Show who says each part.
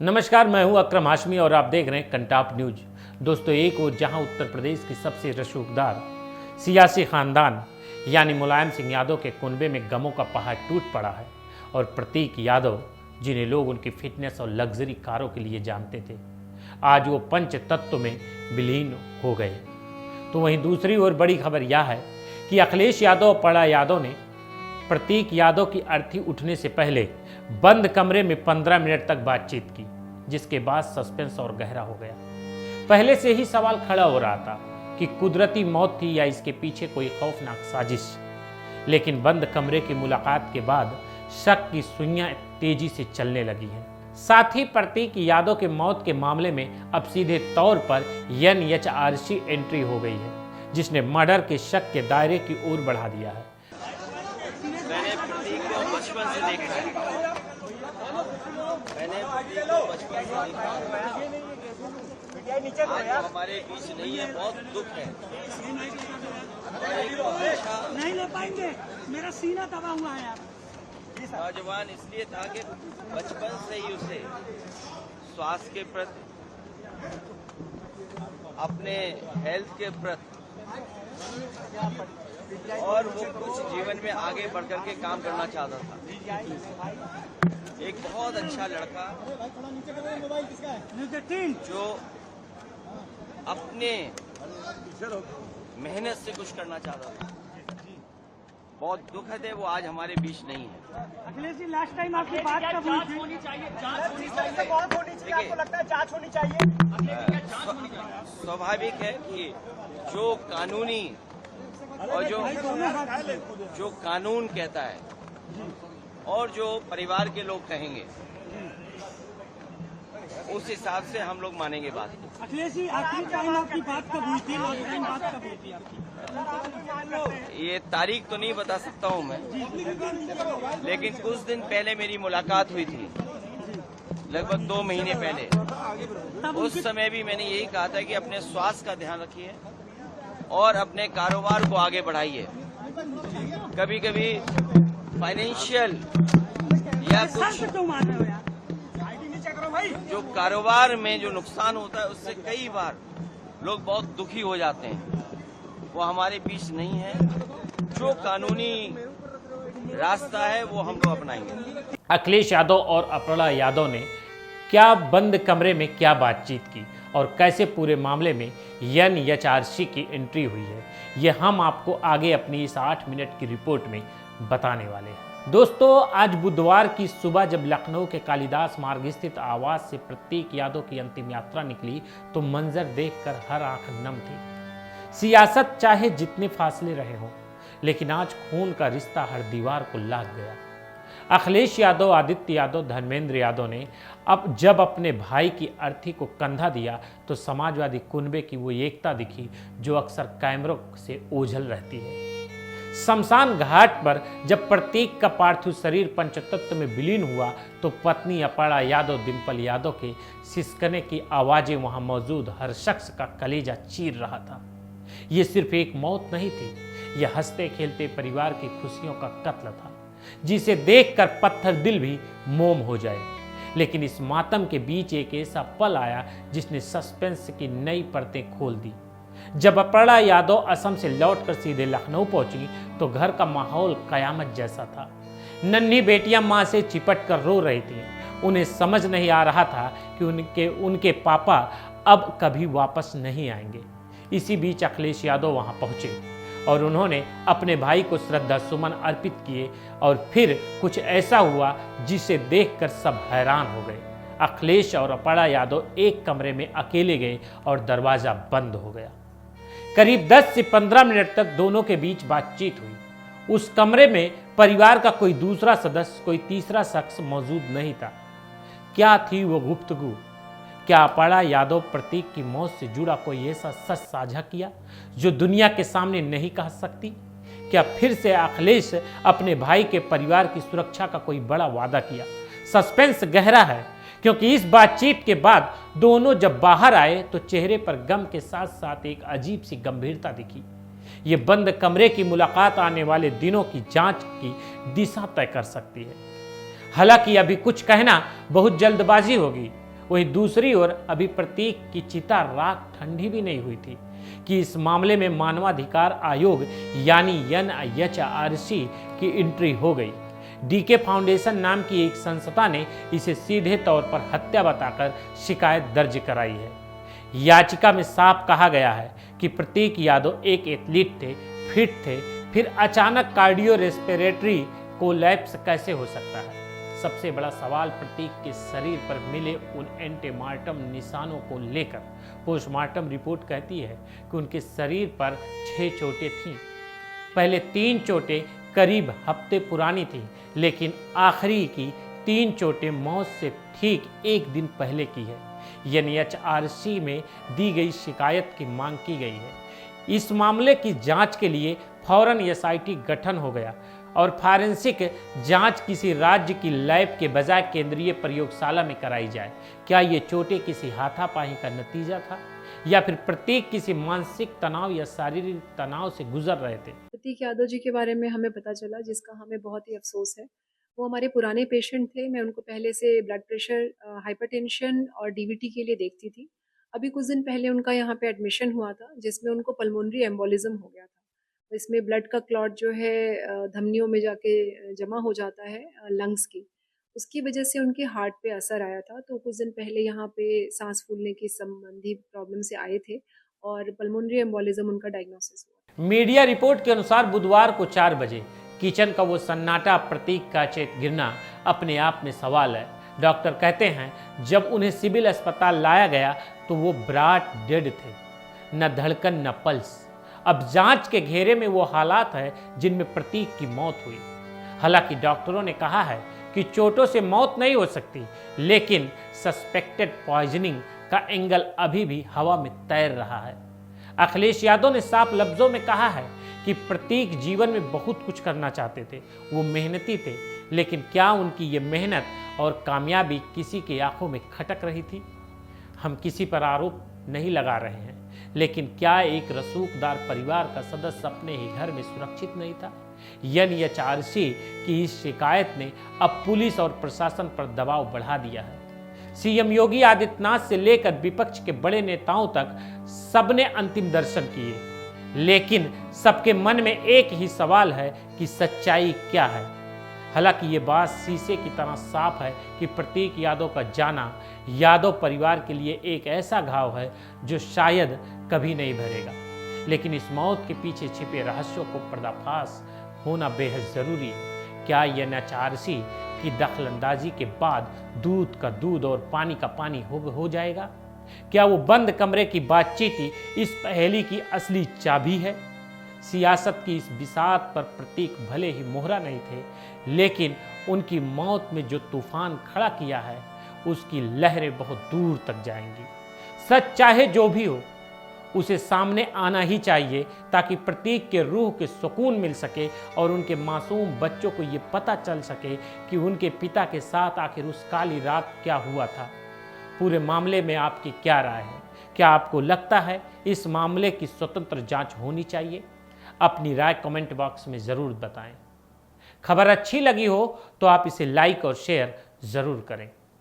Speaker 1: नमस्कार, मैं हूं अकरम हाशमी और आप देख रहे हैं कंटाप न्यूज। दोस्तों, एक ओर जहां उत्तर प्रदेश की सबसे रसूखदार सियासी खानदान यानी मुलायम सिंह यादव के कुनबे में गमों का पहाड़ टूट पड़ा है और प्रतीक यादव, जिन्हें लोग उनकी फिटनेस और लग्जरी कारों के लिए जानते थे, आज वो पंच तत्व में विलीन हो गए। तो वहीं दूसरी ओर बड़ी खबर यह है कि अखिलेश यादव और पड़ा यादव ने प्रतीक यादव की अर्थी उठने से पहले बंद कमरे में 15 मिनट तक बातचीत की, जिसके बाद सस्पेंस और गहरा हो गया। पहले से ही सवाल खड़ा हो रहा था कि कुदरती मौत थी या इसके पीछे कोई खौफनाक साजिश, लेकिन बंद कमरे की मुलाकात के बाद शक की सुइयां तेजी से चलने लगी हैं। साथ ही प्रतीक यादव के मौत के मामले में अब सीधे तौर पर NHRC एंट्री हो गई है, जिसने मर्डर के शक के दायरे की ओर बढ़ा दिया है।
Speaker 2: मैंने प्रतीक को बचपन से देखा है। आज हमारे बीच नहीं है, बहुत दुख है।
Speaker 3: नहीं ले पाएंगे, मेरा सीना दबा हुआ है यार।
Speaker 2: नौजवान इसलिए था कि बचपन से ही उसे स्वास्थ्य के प्रति, अपने हेल्थ के प्रति और वो कुछ जीवन में आगे बढ़ कर के काम करना चाहता था। एक बहुत अच्छा लड़का जो अपने मेहनत से कुछ करना चाहता था। बहुत दुखद है वो आज हमारे बीच नहीं है।
Speaker 3: अखिलेश जी, लास्ट टाइम आपकी बात कब हुई थी?
Speaker 4: होनी चाहिए, जांच होनी चाहिए। बहुत होनी चाहिए, आपको लगता है जांच होनी चाहिए?
Speaker 2: स्वाभाविक है कि जो कानूनी और जो कानून कहता है और जो परिवार के लोग कहेंगे, उस हिसाब से हम लोग मानेंगे बात को।
Speaker 3: अखिलेश जी, आखिरी टाइम आपकी बात कब हुई थी? लास्ट टाइम बात कब हुई थी आपकी?
Speaker 2: ये तारीख तो नहीं बता सकता हूँ मैं, लेकिन कुछ दिन पहले मेरी मुलाकात हुई थी, लगभग 2 महीने पहले। उस समय भी मैंने यही कहा था कि अपने स्वास्थ्य का ध्यान रखिए और अपने कारोबार को आगे बढ़ाइए। कभी कभी फाइनेंशियल या कुछ जो कारोबार में जो नुकसान होता है, उससे कई बार लोग बहुत दुखी हो जाते हैं। वो हमारे बीच नहीं है। जो कानूनी रास्ता है वो हम लोग अपनाएंगे।
Speaker 1: अखिलेश यादव और अपड़ा यादव ने क्या बंद कमरे में क्या बातचीत की और कैसे पूरे मामले में NHRC की एंट्री हुई है, ये हम आपको आगे अपनी इस 8 मिनट की रिपोर्ट में बताने वाले हैं। दोस्तों, आज बुधवार की सुबह जब लखनऊ के कालिदास मार्ग स्थित आवास से प्रतीक यादव की अंतिम यात्रा निकली तो मंजर देखकर हर आंख नम थी। सियासत चाहे जितने फासले रहे हों, लेकिन आज खून का रिश्ता हर दीवार को लाग गया। अखिलेश यादव, आदित्य यादव, धर्मेंद्र यादव ने अब जब अपने भाई की अर्थी को कंधा दिया तो समाजवादी कुनबे की वो एकता दिखी जो अक्सर कैमरों से ओझल रहती है। शमशान घाट पर जब प्रतीक का पार्थिव शरीर पंचतत्व में विलीन हुआ तो पत्नी अपड़ा यादव, डिंपल यादव के सिसकने की आवाजें वहां मौजूद हर शख्स का कलेजा चीर रहा था। ये सिर्फ एक मौत नहीं थी, यह हंसते खेलते परिवार की खुशियों का कत्ल था, जिसे देखकर पत्थर दिल भी मोम हो जाए। लेकिन इस मातम के बीच एक ऐसा पल आया जिसने सस्पेंस की नई परतें खोल दी। जब अपड़ा यादव असम से लौटकर सीधे लखनऊ पहुंची तो घर का माहौल कयामत जैसा था। नन्ही बेटियां मां से चिपट कर रो रही थी। उन्हें समझ नहीं आ रहा था कि उनके पापा अब कभी वापस नहीं आएंगे। इसी बीच अखिलेश यादव वहां पहुंचे और उन्होंने अपने भाई को श्रद्धा सुमन अर्पित किए और फिर कुछ ऐसा हुआ जिसे देखकर सब हैरान हो गए। अखिलेश और अपड़ा यादव एक कमरे में अकेले गए और दरवाजा बंद हो गया। करीब 10 से 15 मिनट तक दोनों के बीच बातचीत हुई। उस कमरे में परिवार का कोई दूसरा सदस्य, कोई तीसरा शख्स मौजूद नहीं था। क्या थी वो गुफ्तगू? क्या अपड़ा यादव प्रतीक की मौत से जुड़ा कोई ऐसा सच साझा किया जो दुनिया के सामने नहीं कह सकती? क्या फिर से अखिलेश अपने भाई के परिवार की सुरक्षा का कोई बड़ा वादा किया? सस्पेंस गहरा है, क्योंकि इस बातचीत के बाद दोनों जब बाहर आए तो चेहरे पर गम के साथ साथ एक अजीब सी गंभीरता दिखी। ये बंद कमरे की मुलाकात आने वाले दिनों की जांच की दिशा तय कर सकती है। हालांकि अभी कुछ कहना बहुत जल्दबाजी होगी, वहीं दूसरी ओर अभी प्रतीक की चिता राख ठंडी भी नहीं हुई थी कि इस मामले में मानवाधिकार आयोग यानी NHRC की एंट्री हो गई। डीके फाउंडेशन नाम की एक संस्था ने इसे सीधे तौर पर हत्या बताकर शिकायत दर्ज कराई है। याचिका में साफ कहा गया है कि प्रतीक यादव एक एथलीट थे, फिट थे, फिर अचानक कार्डियो रेस्पिरेटरी कोलैप्स कैसे हो सकता है। सबसे बड़ा सवाल प्रतीक के शरीर पर मिले उन एंटीमार्टम निशानों को लेकर। पोस्टमार्टम रिपोर्ट कहती है कि उनके शरीर पर 6 चोटें थीं। पहले 3 चोटें करीब हफ्ते पुरानी थीं, लेकिन आखिरी की 3 चोटें मौत से ठीक 1 दिन पहले की है। NHRC में दी गई शिकायत की मांग की गई है। इस मामले की जांच के लिए फौरन SIT गठन हो गया और फॉरेंसिक जांच किसी राज्य की लैब के बजाय केंद्रीय प्रयोगशाला में कराई जाए। क्या ये चोटें किसी हाथापाई का नतीजा था या फिर प्रतीक किसी मानसिक तनाव या शारीरिक तनाव से गुजर रहे थे?
Speaker 5: प्रतीक यादव जी के बारे में हमें पता चला, जिसका हमें बहुत ही अफसोस है। वो हमारे पुराने पेशेंट थे। मैं उनको पहले से ब्लड प्रेशर, हाइपरटेंशन और DVT के लिए देखती थी। अभी कुछ दिन पहले उनका यहाँ पे एडमिशन हुआ था, जिसमें उनको पल्मोनरी एम्बोलिज्म हो गया था। इसमें ब्लड का क्लॉट जो है धमनियों में जाके जमा हो जाता है लंग्स की। उसकी वजह से उनके हार्ट पे असर आया था। तो कुछ दिन पहले यहाँ पे सांस फूलने की संबंधी प्रॉब्लम से आए थे और पल्मोनरी एम्बोलिज्म उनका डायग्नोसिस हुआ।
Speaker 1: मीडिया रिपोर्ट के अनुसार बुधवार को 4 बजे किचन का वो सन्नाटा, प्रतीक का चेत गिरना अपने आप में सवाल है। डॉक्टर कहते हैं जब उन्हें सिविल अस्पताल लाया गया तो वो ब्राट डेड थे, न धड़कन न पल्स। अब जांच के घेरे में वो हालात है जिनमें प्रतीक की मौत हुई। हालांकि डॉक्टरों ने कहा है कि चोटों से मौत नहीं हो सकती, लेकिन सस्पेक्टेड पॉइजनिंग का एंगल अभी भी हवा में तैर रहा है। अखिलेश यादव ने साफ लफ्जों में कहा है कि प्रतीक जीवन में बहुत कुछ करना चाहते थे, वो मेहनती थे, लेकिन क्या उनकी ये मेहनत और कामयाबी किसी की आंखों में खटक रही थी? हम किसी पर आरोप नहीं लगा रहे हैं, लेकिन क्या एक रसूखदार परिवार का सदस्य अपने ही घर में सुरक्षित नहीं था? NHRC की इस शिकायत ने अब पुलिस और प्रशासन पर दबाव बढ़ा दिया है। CM योगी आदित्यनाथ से लेकर विपक्ष के बड़े नेताओं तक सबने अंतिम दर्शन किए, लेकिन सबके मन में एक ही सवाल है कि सच्चाई क्या है। हालांकि ये बात शीशे की तरह साफ है कि प्रतीक यादव का जाना यादव परिवार के लिए एक ऐसा घाव है जो शायद कभी नहीं भरेगा। लेकिन इस मौत के पीछे छिपे रहस्यों को पर्दाफाश होना बेहद जरूरी है। क्या NHRC की दखलंदाजी के बाद दूध का दूध और पानी का पानी हो जाएगा? क्या वो बंद कमरे की बातचीत ही इस पहेली की असली चाबी है? सियासत की इस बिसात पर प्रतीक भले ही मोहरा नहीं थे, लेकिन उनकी मौत में जो तूफान खड़ा किया है उसकी लहरें बहुत दूर तक जाएंगी। सच चाहे जो भी हो, उसे सामने आना ही चाहिए ताकि प्रतीक के रूह के सुकून मिल सके और उनके मासूम बच्चों को ये पता चल सके कि उनके पिता के साथ आखिर उस काली रात क्या हुआ था। पूरे मामले में आपकी क्या राय है? क्या आपको लगता है इस मामले की स्वतंत्र जांच होनी चाहिए? अपनी राय कमेंट बॉक्स में ज़रूर बताएं। खबर अच्छी लगी हो तो आप इसे लाइक और शेयर ज़रूर करें।